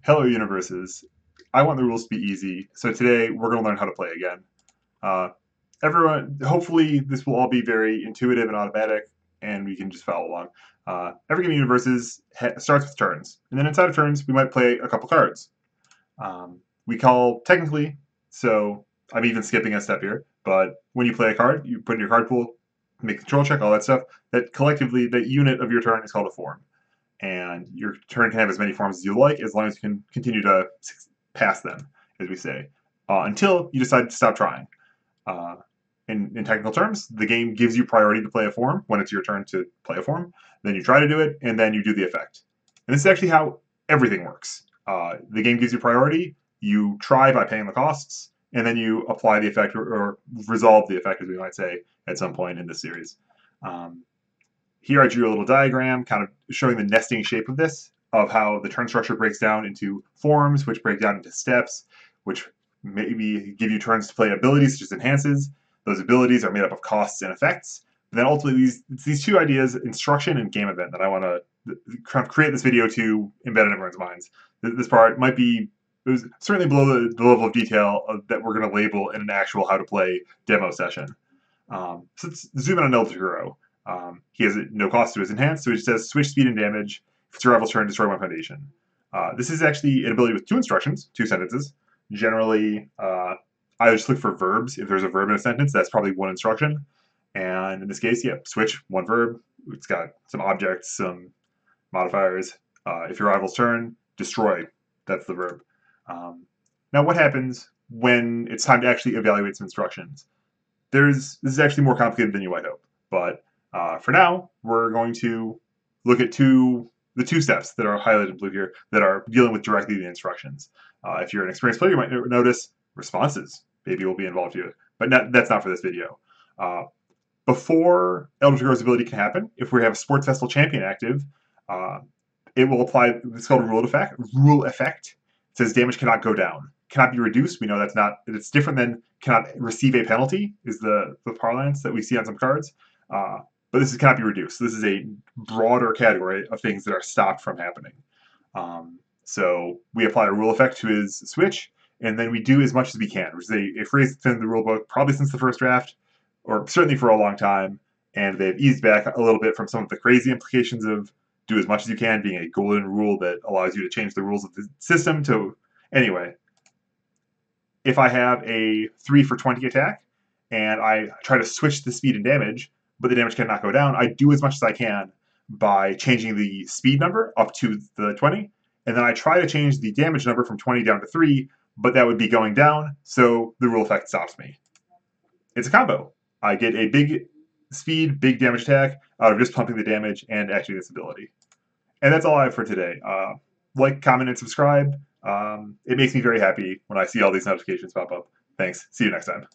Hello, Universus. I want the rules to be easy, so today we're going to learn how to play again. Uh, everyone, hopefully, this will all be very intuitive and automatic, and we can just follow along. Every game of Universes starts with turns, and then inside of turns, we might play a couple cards. We call technically, so I'm even skipping a step here, but when you play a card, you put in your card pool, make a control check, all that stuff. That collectively, that unit of your turn is called a form, and your turn can have as many forms as you like, as long as you can continue to pass them, as we say, until you decide to stop trying. Uh, in technical terms, the game gives you priority to play a form when it's your turn to play a form. Then you try to do it, and then you do the effect. And this is actually how everything works. The game gives you priority, you try by paying the costs, and then you apply the effect or resolve the effect, as we might say, at some point in this series. Um, Here I drew a little diagram kind of showing the nesting shape of this, of how the turn structure breaks down into forms, which break down into steps, which maybe give you turns to play abilities such as enhances. Those abilities are made up of costs and effects. But then ultimately, these two ideas, instruction and game event, that I want to kind of create this video to embed in everyone's minds. This part might be it was certainly below the level of detail that we're going to label in an actual how to play demo session. So let's zoom in on Elder Hero. He has no cost to his enhance, so he just says switch speed and damage. If it's your rival's turn, destroy one foundation. This is actually an ability with two instructions, two sentences. Generally, I just look for verbs. If there's a verb in a sentence, that's probably one instruction. And in this case, yeah, switch, one verb. It's got some objects, some modifiers. If your rival's turn, destroy. That's the verb. Now, what happens when it's time to actually evaluate some instructions? This is actually more complicated than you might hope, but for now, we're going to look at the two steps that are highlighted in blue here that are dealing with directly the instructions. If you're an experienced player, you might notice responses maybe will be involved here, but that's not for this video. Before Elder Hero's ability can happen, if we have a Sports Festival champion active, uh, it will apply, it's called a rule effect. It says damage cannot go down, cannot be reduced. We know it's different than cannot receive a penalty, is the parlance that we see on some cards. But this cannot be reduced. This is a broader category of things that are stopped from happening. So we apply a rule effect to his switch, and then we do as much as we can, which is a phrase that's been in the rule book probably since the first draft, or certainly for a long time, and they've eased back a little bit from some of the crazy implications of do as much as you can being a golden rule that allows you to change the rules of the system to... Anyway, if I have a 3 for 20 attack, and I try to switch the speed and damage, but the damage cannot go down, I do as much as I can by changing the speed number up to the 20, and then I try to change the damage number from 20 down to 3, but that would be going down, so the rule effect stops me. It's a combo. I get a big speed, big damage attack out of just pumping the damage and activating this ability. And that's all I have for today. Like, comment, and subscribe. It makes me very happy when I see all these notifications pop up. Thanks. See you next time.